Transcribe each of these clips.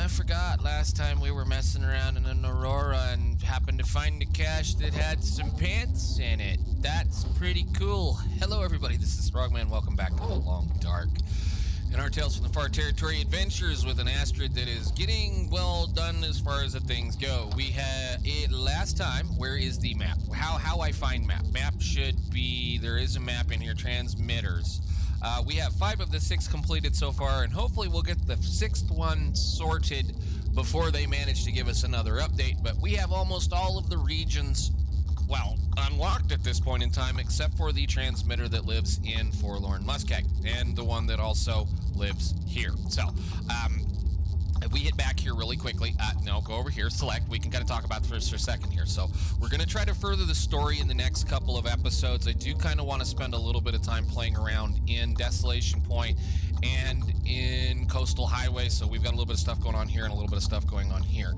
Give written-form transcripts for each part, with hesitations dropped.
I forgot last time we were messing around in an Aurora and happened to find a cache that had some pants in it. That's pretty cool. Hello everybody, this is Frogman. Welcome back to The Long Dark. In our Tales from the Far Territory adventures with an asteroid that is getting well done as far as the things go. We had it last time. Where is the map? How I find map? Map should be, there is a map in here, transmitters. We have 5 of the 6 completed so far, and hopefully we'll get the 6th one sorted before they manage to give us another update. But we have almost all of the regions, well, unlocked at this point in time, except for the transmitter that lives in Forlorn Muskeg, and the one that also lives here. So, if we hit back here really quickly, no, go over here, select, we can kind of talk about this for a second here. So we're going to try to further the story in the next couple of episodes. I do kind of want to spend a little bit of time playing around in Desolation Point and in Coastal Highway. So we've got a little bit of stuff going on here and a little bit of stuff going on here.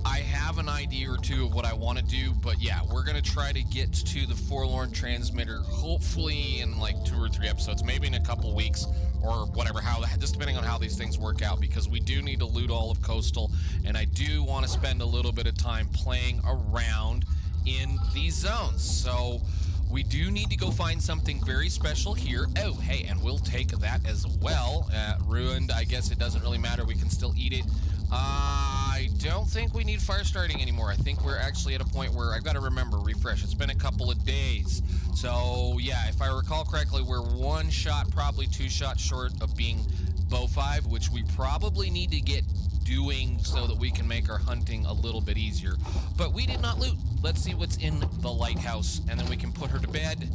I have an idea or two of what I want to do, but yeah, we're going to try to get to the Forlorn Transmitter, hopefully in like 2 or 3 episodes, maybe in a couple weeks or whatever, just depending on how these things work out, because we do need to loot all of Coastal, and I do want to spend a little bit of time playing around in these zones. So we do need to go find something very special here. Oh, hey, and we'll take that as well. Ruined, I guess it doesn't really matter. We can still eat it. I don't think we need fire starting anymore. I think we're actually at a point where I've got to remember, refresh. It's been a couple of days. So, yeah, if I recall correctly, we're 1 shot, probably 2 shots short of being bow 5, which we probably need to get doing so that we can make our hunting a little bit easier. But we did not loot. Let's see what's in the lighthouse, and then we can put her to bed.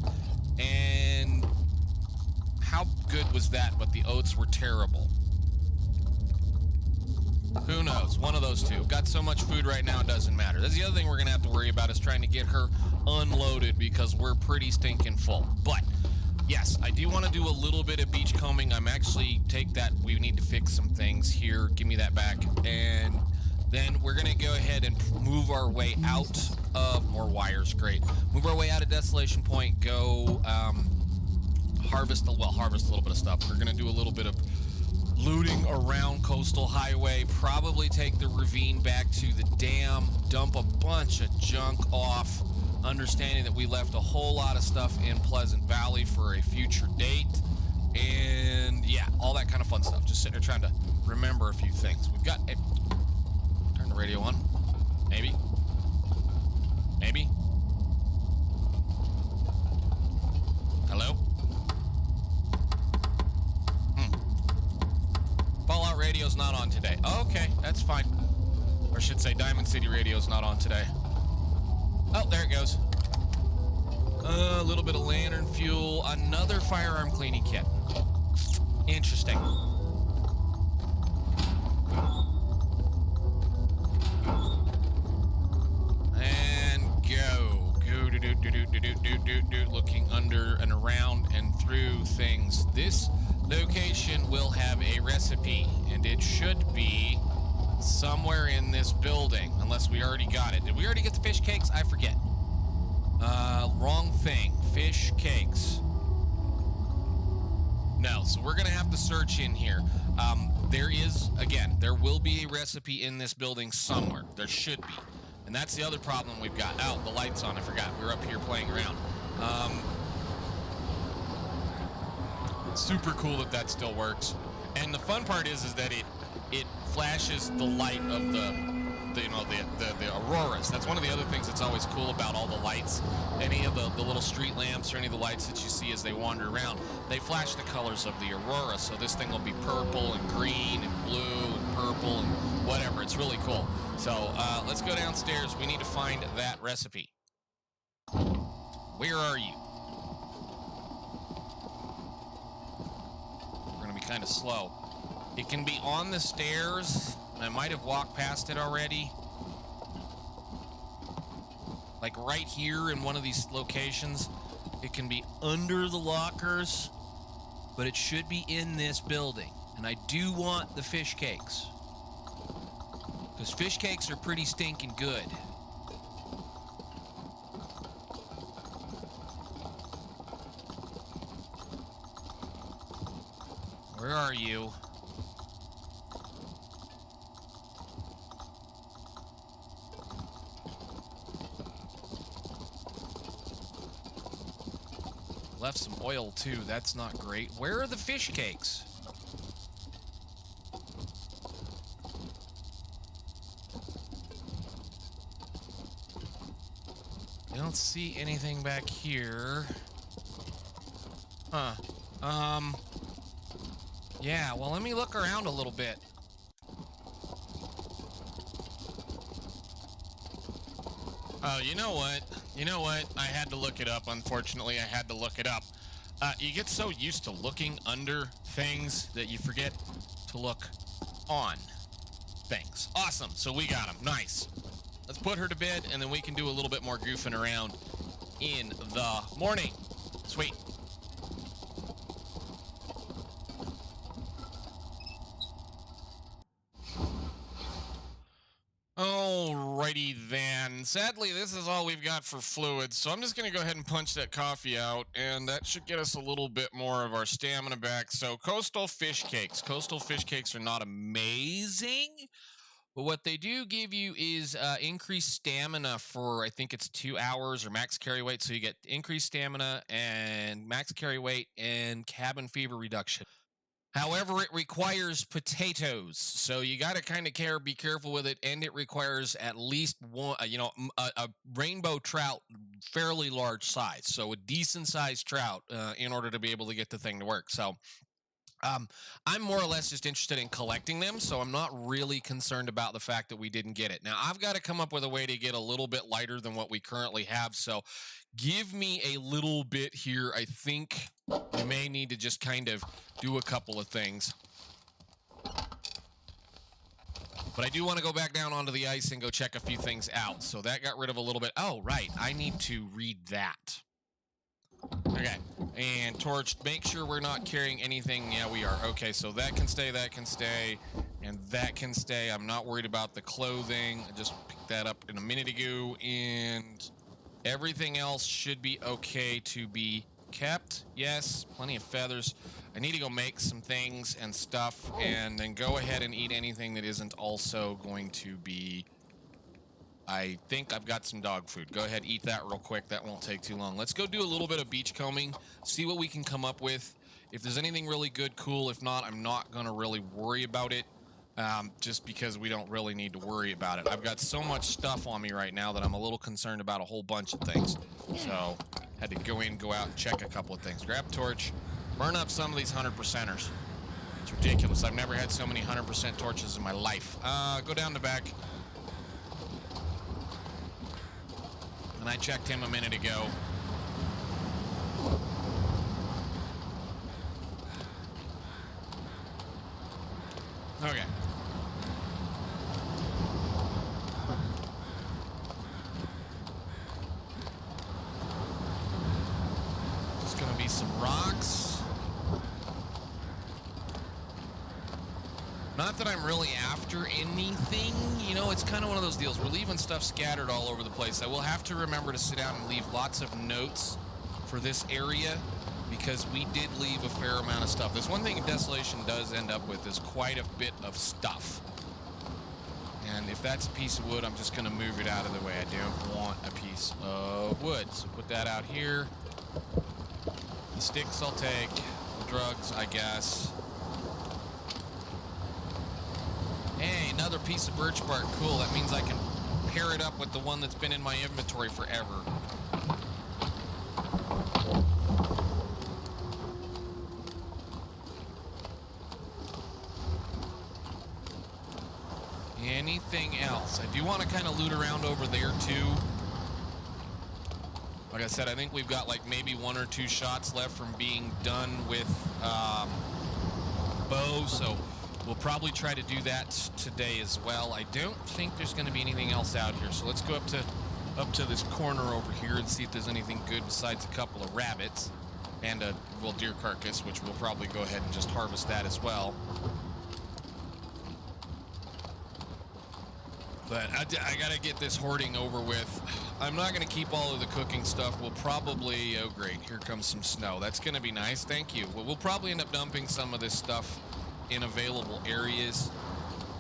And how good was that? But the oats were terrible. Who knows? One of those two. Got so much food right now, it doesn't matter. That's the other thing we're going to have to worry about, is trying to get her unloaded, because we're pretty stinking full. But yes, I do want to do a little bit of beachcombing. I'm actually, take that, we need to fix some things here. Give me that back. And then we're going to go ahead and move our way out of, more wires, great. Move our way out of Desolation Point, go harvest a little bit of stuff. We're going to do a little bit of looting around Coastal Highway, probably take the ravine back to the dam, dump a bunch of junk off, understanding that we left a whole lot of stuff in Pleasant Valley for a future date, and yeah, all that kind of fun stuff. Just sitting there trying to remember a few things. We've got turn the radio on. Maybe. Hello? Fallout radio's not on today. Okay, that's fine. Or I should say Diamond City radio's not on today. Oh, there it goes. A little bit of lantern fuel. Another firearm cleaning kit. Interesting. And go. Looking under and around and through things. This location will have a recipe, and it should be somewhere in this building, unless we already got it. Did we already get the fish cakes? I forget. Wrong thing. Fish cakes. No, so we're gonna have to search in here. There is, again, there will be a recipe in this building somewhere. There should be. And that's the other problem we've got. Oh, the light's on, I forgot. We were up here playing around. Super cool that still works. And the fun part is that it flashes the light of the auroras. That's one of the other things that's always cool about all the lights. Any of the little street lamps or any of the lights that you see as they wander around, they flash the colors of the aurora. So this thing will be purple and green and blue and purple and whatever. It's really cool. So let's go downstairs. We need to find that recipe. Where are you? Kind of slow. It can be on the stairs. I might have walked past it already. Like right here in one of these locations. It can be under the lockers, but it should be in this building. And I do want the fish cakes, because fish cakes are pretty stinking good. Where are you? left some oil too. That's not great. Where are the fish cakes? I don't see anything back here. Huh. Yeah, well, let me look around a little bit. Oh, you know what? You know what? I had to look it up. Unfortunately, I had to look it up. You get so used to looking under things that you forget to look on things. Awesome. So we got them. Nice. Let's put her to bed, and then we can do a little bit more goofing around in the morning. Sweet. Alrighty then. Sadly, this is all we've got for fluids, so I'm just going to go ahead and punch that coffee out, and that should get us a little bit more of our stamina back. So coastal fish cakes. Coastal fish cakes are not amazing, but what they do give you is increased stamina for, I think it's 2 hours or max carry weight. So you get increased stamina and max carry weight and cabin fever reduction. However, it requires potatoes, so you got to kind of be careful with it, and it requires at least one, a rainbow trout, fairly large size, so a decent sized trout, in order to be able to get the thing to work. So, I'm more or less just interested in collecting them, so I'm not really concerned about the fact that we didn't get it. Now, I've got to come up with a way to get a little bit lighter than what we currently have, so give me a little bit here. I think we may need to just kind of do a couple of things. But I do want to go back down onto the ice and go check a few things out, so that got rid of a little bit. Oh, right, I need to read that. Okay, and torch, make sure we're not carrying anything. Yeah, we are. Okay, so that can stay, and that can stay. I'm not worried about the clothing. I just picked that up in a minute ago, and everything else should be okay to be kept. Yes, plenty of feathers. I need to go make some things and stuff, and then go ahead and eat anything that isn't also going to be... I think I've got some dog food. Go ahead, eat that real quick. That won't take too long. Let's go do a little bit of beach combing, see what we can come up with. If there's anything really good, cool. If not, I'm not going to really worry about it, just because we don't really need to worry about it. I've got so much stuff on me right now that I'm a little concerned about a whole bunch of things. So, had to go out, and check a couple of things. Grab a torch, burn up some of these 100%ers. It's ridiculous. I've never had so many 100% torches in my life. Go down the back. And I checked him a minute ago. Okay. There's gonna be some rocks. Not that I'm really after anything, you know, it's kind of one of those deals. We're leaving stuff scattered all over the place. I will have to remember to sit down and leave lots of notes for this area, because we did leave a fair amount of stuff. There's one thing Desolation does end up with is quite a bit of stuff. And if that's a piece of wood, I'm just going to move it out of the way. I don't want a piece of wood. So put that out here. The sticks I'll take. The drugs, I guess. Hey, another piece of birch bark. Cool. That means I can pair it up with the one that's been in my inventory forever. Anything else? I do want to kind of loot around over there too. Like I said, I think we've got like maybe 1 or 2 shots left from being done with bow, so we'll probably try to do that today as well. I don't think there's going to be anything else out here, so let's go up to this corner over here and see if there's anything good besides a couple of rabbits and a deer carcass, which we'll probably go ahead and just harvest that as well. But I gotta get this hoarding over with. I'm not gonna keep all of the cooking stuff. We'll probably, oh great, here comes some snow. That's gonna be nice, thank you. We'll probably end up dumping some of this stuff in available areas.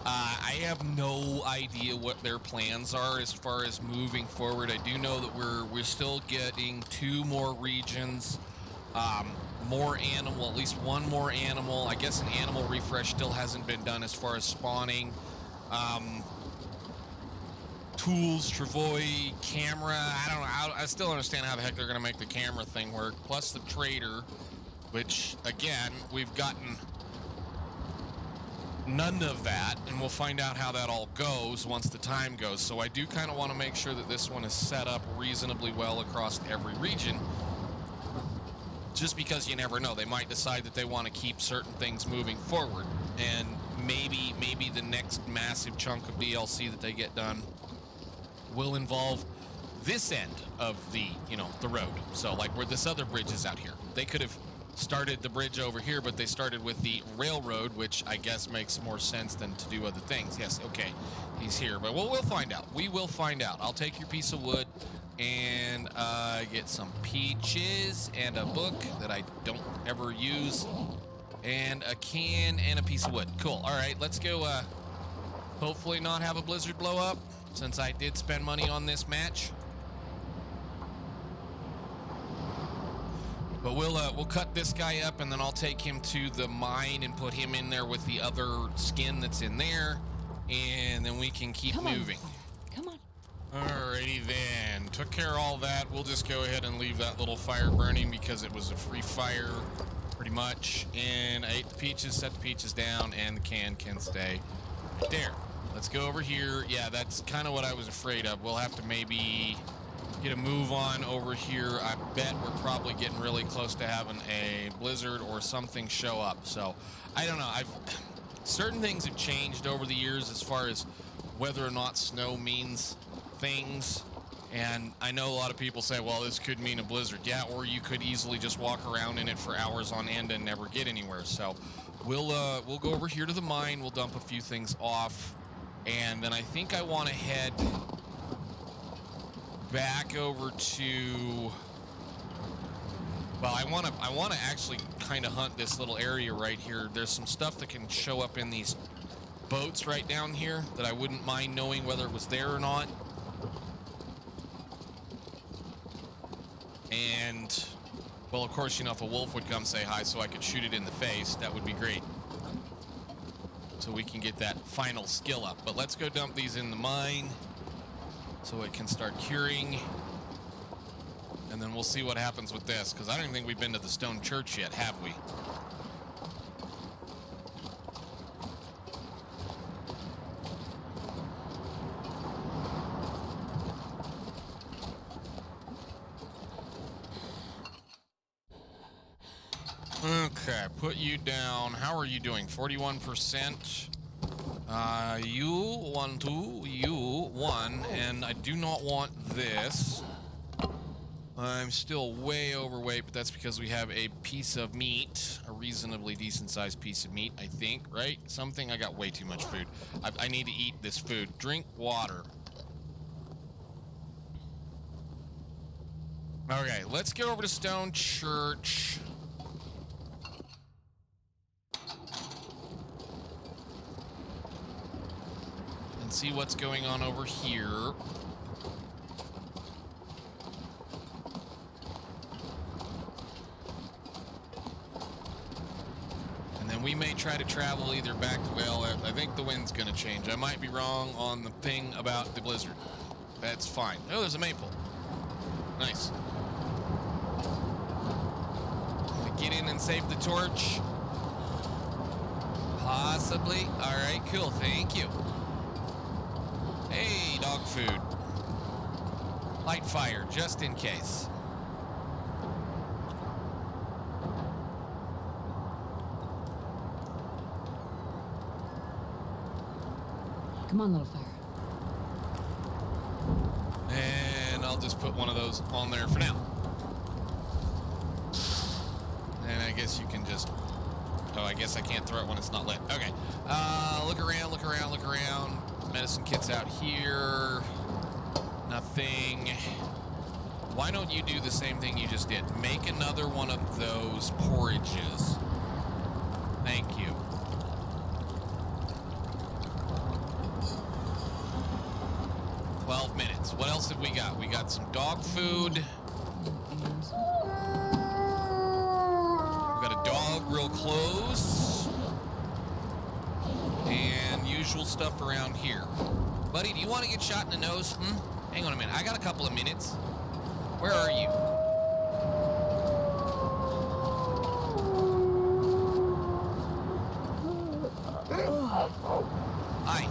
I have no idea what their plans are as far as moving forward. I do know that we're still getting 2 more regions more animal, at least one more animal. I guess an animal refresh still hasn't been done as far as spawning. Tools, travois, camera. I don't know. I still understand how the heck they're going to make the camera thing work. Plus the trader, which, again, we've gotten none of that, and we'll find out how that all goes once the time goes. So I do kind of want to make sure that this one is set up reasonably well across every region, just because you never know. They might decide that they want to keep certain things moving forward, and maybe the next massive chunk of DLC that they get done will involve this end of the, the road. So like where this other bridge is out here, they could have started the bridge over here, but they started with the railroad, which I guess makes more sense than to do other things. Yes, okay, he's here, but we'll find out. We will find out. I'll take your piece of wood and get some peaches and a book that I don't ever use, and a can and a piece of wood. Cool. All right, let's go. Hopefully not have a blizzard blow up, since I did spend money on this match. But we'll cut this guy up, and then I'll take him to the mine and put him in there with the other skin that's in there, and then we can keep moving. Come on. Alrighty then. Took care of all that. We'll just go ahead and leave that little fire burning because it was a free fire, pretty much. And I ate the peaches, set the peaches down, and the can stay right there. Let's go over here. Yeah, that's kind of what I was afraid of. We'll have to maybe get a move on over here. I bet we're probably getting really close to having a blizzard or something show up. So I don't know. Certain things have changed over the years as far as whether or not snow means things. And I know a lot of people say, well, this could mean a blizzard. Yeah, or you could easily just walk around in it for hours on end and never get anywhere. So we'll go over here to the mine. We'll dump a few things off. And then I think I want to head back over to, well, I want to actually kind of hunt this little area right here. There's some stuff that can show up in these boats right down here that I wouldn't mind knowing whether it was there or not. And, well, of course, if a wolf would come say hi so I could shoot it in the face, that would be great. So we can get that final skill up. But let's go dump these in the mine so it can start curing. And then we'll see what happens with this, because I don't even think we've been to the stone church yet, have we? Okay, put you down. How are you doing? 41%. You one, and I do not want this. I'm still way overweight, but that's because we have a piece of meat, a reasonably decent sized piece of meat, I think, right? Something. I got way too much food. I need to eat this food. Drink water. Okay, let's go over to Stone Church. And see what's going on over here. And then we may try to travel either back to, well, I think the wind's going to change. I might be wrong on the thing about the blizzard. That's fine. Oh, there's a maple. Nice. Get in and save the torch. Possibly. All right, cool. Thank you. Hey, dog food. Light fire, just in case. Come on, little fire. And I'll just put one of those on there for now. And I guess you can just... Oh, I guess I can't throw it when it's not lit. Okay. Look around, look around, look around. Medicine kit's out here. Nothing. Why don't you do the same thing you just did? Make another one of those porridges. Thank you. $12 What else have we got? We got some dog food. usual stuff around here. Buddy, do you want to get shot in the nose? Hang on a minute. I got a couple of minutes. Where are you? Hi.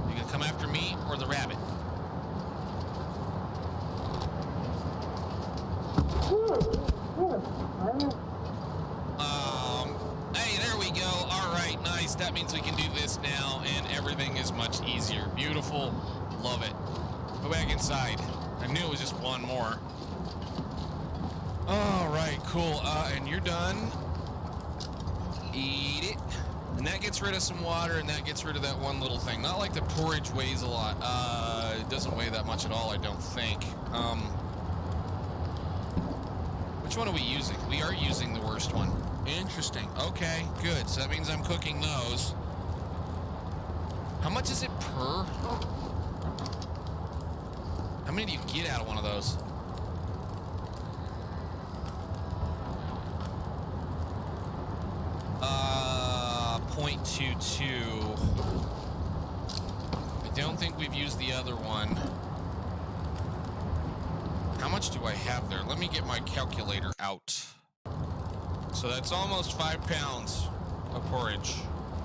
You gonna come after me or the rabbit? Hey, there we go. All right, nice. That means we can do this now, and everything is much easier. Beautiful. Love it. Go back inside. I knew it was just one more. All right, cool. And you're done. Eat it. And that gets rid of some water, and that gets rid of that one little thing. Not like the porridge weighs a lot. It doesn't weigh that much at all, I don't think. Which one are we using? We are using the worst one. Interesting. Okay, good. So that means I'm cooking those. How much is it per? How many do you get out of one of those? .22. I don't think we've used the other one. How much do I have there? Let me get my calculator out. So that's almost 5 pounds of porridge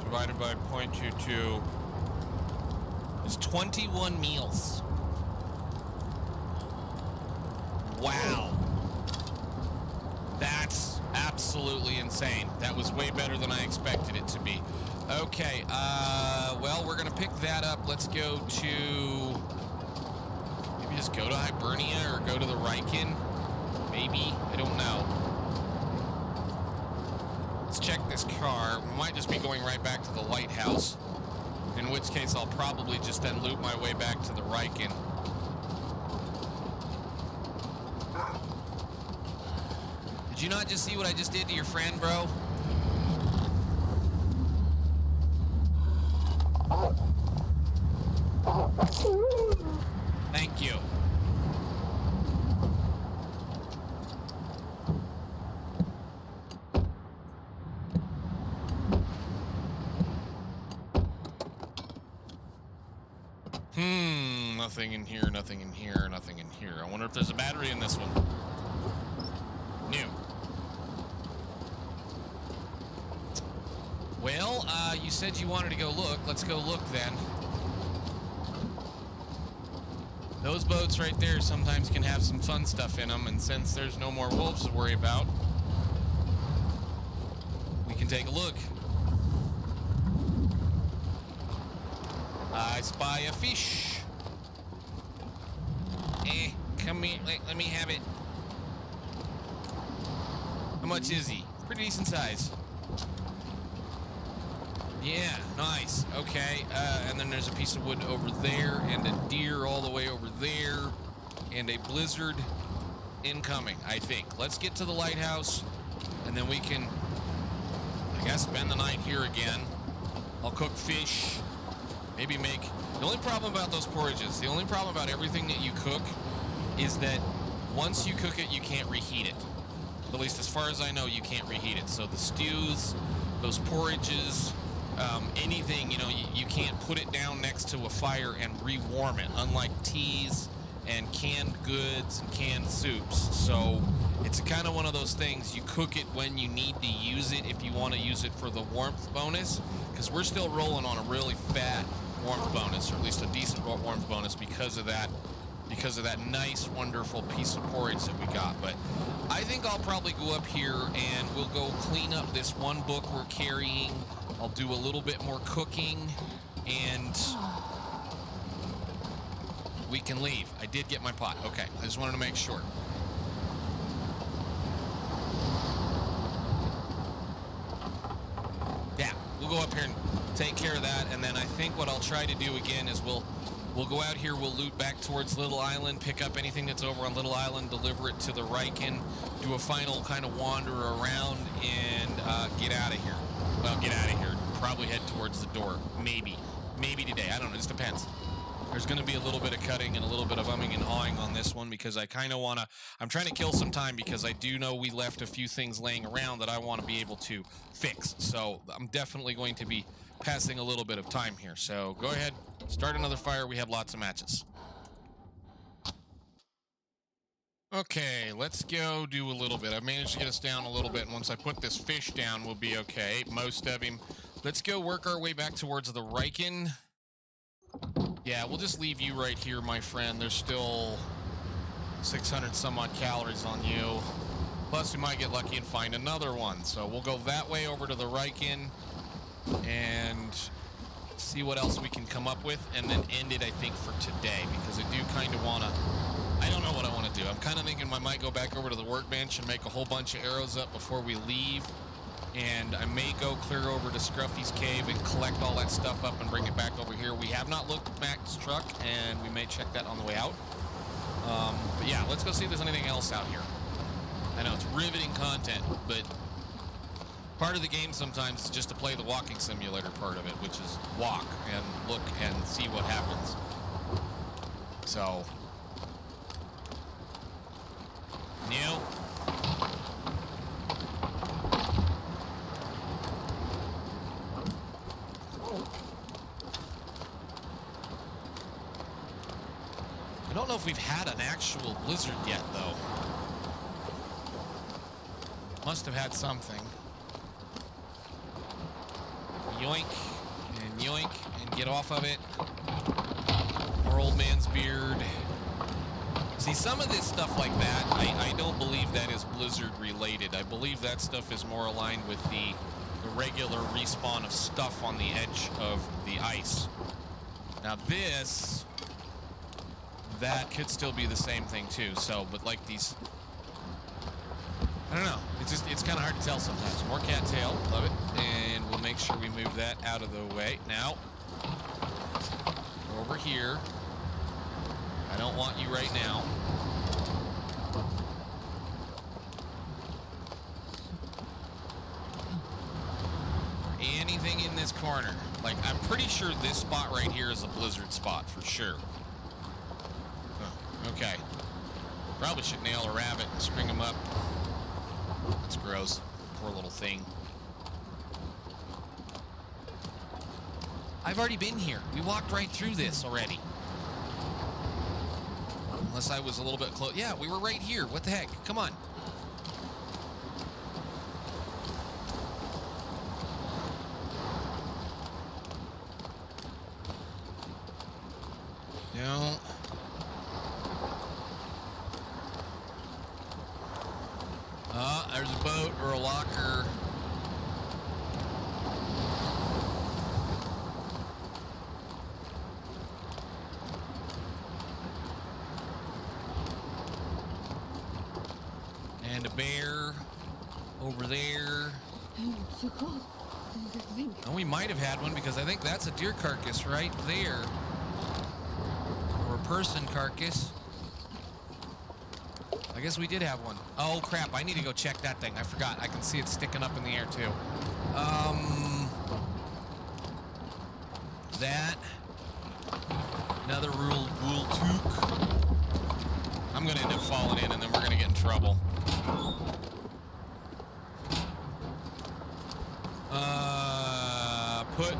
divided by 0.22 is 21 meals. Wow. That's absolutely insane. That was way better than I expected it to be. Okay, well, we're gonna pick that up. Let's go to... maybe just go to Hibernia or go to the Riken. Maybe, I don't know. Let's check this car. We might just be going right back to the lighthouse. In which case, I'll probably just then loop my way back to the Riken. Did you not just see what I just did to your friend, bro? Thank you. Nothing in here, nothing in here, nothing in here. I wonder if there's a battery in this one. New. Well, you said you wanted to go look. Let's go look then. Those boats right there sometimes can have some fun stuff in them, and since there's no more wolves to worry about, we can take a look. I spy a fish. Come here, let me have it. How much is he? Pretty decent size. Yeah, nice. Okay, and then there's a piece of wood over there, and a deer all the way over there, and a blizzard incoming, I think. Let's get to the lighthouse, and then we can, I guess, spend the night here again. I'll cook fish, maybe make... The only problem about those porridges, the only problem about everything that you cook is that once you cook it, you can't reheat it. At least as far as I know, you can't reheat it. So the stews, those porridges, anything, you know, you can't put it down next to a fire and rewarm it, unlike teas and canned goods and canned soups. So it's kind of one of those things, you cook it when you need to use it if you want to use it for the warmth bonus, because we're still rolling on a really fat warmth bonus, or at least a decent warmth bonus because of that nice, wonderful piece of porridge that we got. But I think I'll probably go up here and we'll go clean up this one book we're carrying. I'll do a little bit more cooking and we can leave. I did get my pot. Okay, I just wanted to make sure. Yeah, we'll go up here and take care of that, and then I think what I'll try to do again is we'll go out here, we'll loot back towards Little Island, pick up anything that's over on Little Island, deliver it to the Riken, do a final kind of wander around, and get out of here. Well, get out of here. Probably head towards the door. Maybe. Maybe today. I don't know. It just depends. There's going to be a little bit of cutting and a little bit of umming and hawing on this one because I kind of want to... I'm trying to kill some time because I do know we left a few things laying around that I want to be able to fix. So I'm definitely going to be passing a little bit of time here. So go ahead, start another fire. We have lots of matches. Okay, let's go do a little bit. I've managed to get us down a little bit, and once I put this fish down, we'll be okay. Most of him. Let's go work our way back towards the Riken. Yeah, we'll just leave you right here, my friend. There's still 600 some odd calories on you. Plus, we might get lucky and find another one. So we'll go that way over to the Riken and see what else we can come up with, and then end it, I think, for today, because I do kind of want to... I don't know what I want to do. I'm kind of thinking I might go back over to the workbench and make a whole bunch of arrows up before we leave. And I may go clear over to Scruffy's cave and collect all that stuff up and bring it back over here. We have not looked at Mac's truck, and we may check that on the way out. But yeah, let's go see if there's anything else out here. I know it's riveting content, but part of the game sometimes is just to play the walking simulator part of it, which is walk and look and see what happens. So, new. I don't know if we've had an actual blizzard yet, though. Must have had something. Yoink, and get off of it. Our old man's beard. See, some of this stuff like that, I don't believe that is blizzard related. I believe that stuff is more aligned with the regular respawn of stuff on the edge of the ice. Now this... that could still be the same thing too. So, but like these, I don't know. It's kind of hard to tell sometimes. More cattail, love it, and we'll make sure we move that out of the way. Now, over here. I don't want you right now. Anything in this corner? Like, I'm pretty sure this spot right here is a blizzard spot for sure. Okay. Probably should nail a rabbit and string him up. That's gross. Poor little thing. I've already been here. We walked right through this already. Unless I was a little bit close. Yeah, we were right here. What the heck? Come on. No. There's a boat or a locker. And a bear over there. It's so cold. And we might have had one because I think that's a deer carcass right there. Or a person carcass. I guess we did have one. Oh, crap. I need to go check that thing. I forgot. I can see it sticking up in the air, too. That. Another wool toque. I'm going to end up falling in, and then we're going to get in trouble. Put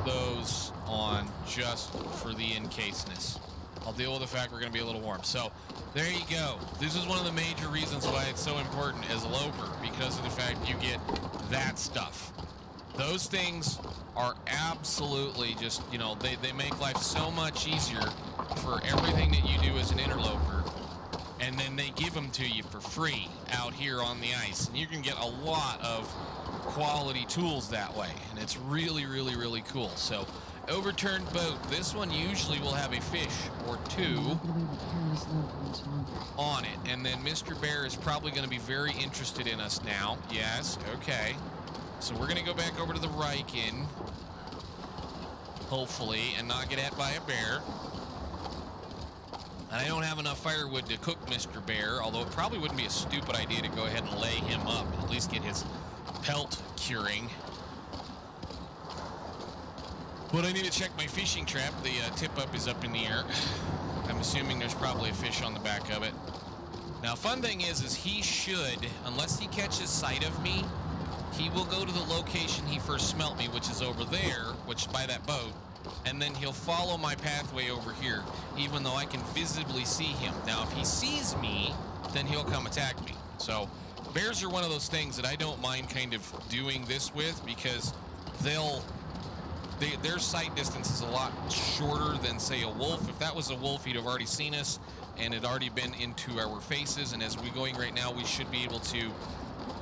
those on just for the in-caseness. I'll deal with the fact we're going to be a little warm. So, there you go. This is one of the major reasons why it's so important as a loper, because of the fact you get that stuff. Those things are absolutely just, you know, they make life so much easier for everything that you do as an interloper. And then they give them to you for free out here on the ice. And you can get a lot of quality tools that way. And it's really, really, really cool. So, overturned boat. This one usually will have a fish or two on it. And then Mr. Bear is probably going to be very interested in us now. Yes, okay. So we're going to go back over to the Riken, hopefully, and not get at by a bear. And I don't have enough firewood to cook Mr. Bear, although it probably wouldn't be a stupid idea to go ahead and lay him up and at least get his pelt curing. But I need to check my fishing trap. The tip-up is up in the air. I'm assuming there's probably a fish on the back of it. Now, fun thing is he should, unless he catches sight of me, he will go to the location he first smelt me, which is over there, which is by that boat, and then he'll follow my pathway over here, even though I can visibly see him. Now, if he sees me, then he'll come attack me. So, bears are one of those things that I don't mind kind of doing this with, because their sight distance is a lot shorter than, say, a wolf. If that was a wolf, he'd have already seen us and had already been into our faces, and as we're going right now, we should be able to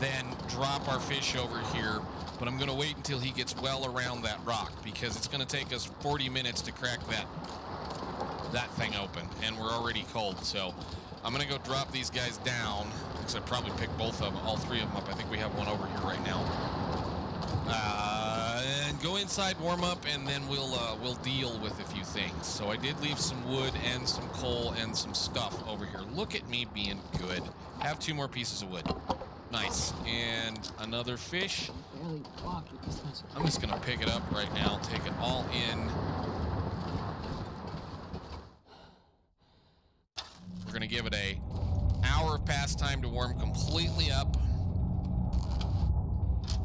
then drop our fish over here. But I'm going to wait until he gets well around that rock, because it's going to take us 40 minutes to crack that thing open, and we're already cold. So I'm going to go drop these guys down, because I probably picked both of them, all three of them up. I think we have one over here right now. And go inside, warm up, and then we'll deal with a few things. So I did leave some wood and some coal and some stuff over here. Look at me being good. Have 2 more pieces of wood. Nice. And another fish. Barely walk with this much. I'm just gonna pick it up right now, take it all in. We're gonna give it a hour of pastime to warm completely up.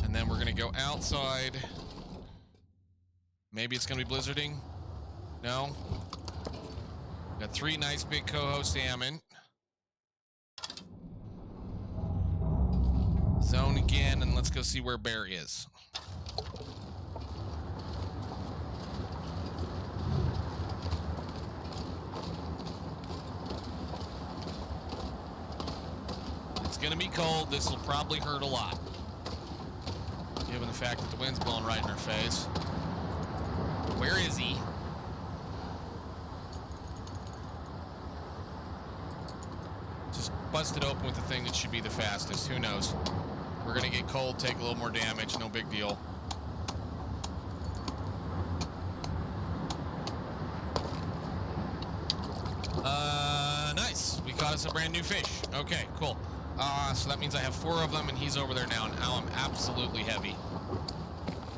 And then we're gonna go outside. Maybe it's gonna be blizzarding. No. Got 3 nice big coho salmon. Zone again, and let's go see where bear is. It's gonna be cold. This will probably hurt a lot, given the fact that the wind's blowing right in our face. Where is he? Just busted open with the thing that should be the fastest. Who knows? We're gonna get cold, take a little more damage, no big deal. Nice. We caught us a brand new fish. Okay, cool. So that means I have 4 of them, and he's over there now, and now I'm absolutely heavy.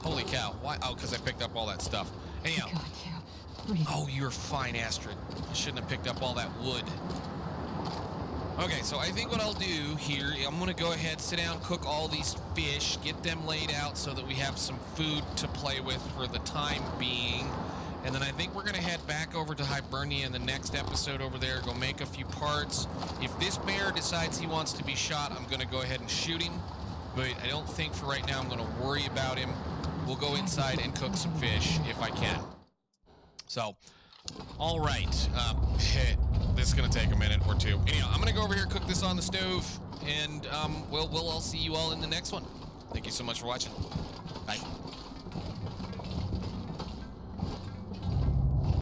Holy cow. Why? Oh, because I picked up all that stuff. Anyhow. Oh, you're fine, Astrid. I shouldn't have picked up all that wood. Okay, so I think what I'll do here, I'm going to go ahead, sit down, cook all these fish, get them laid out so that we have some food to play with for the time being. And then I think we're going to head back over to Hibernia in the next episode over there, go make a few parts. If this bear decides he wants to be shot, I'm going to go ahead and shoot him. But I don't think for right now I'm going to worry about him. We'll go inside and cook some fish if I can. So, all right. This is going to take a minute or 2. Anyhow, I'm going to go over here, cook this on the stove, and we'll all see you all in the next one. Thank you so much for watching. Bye.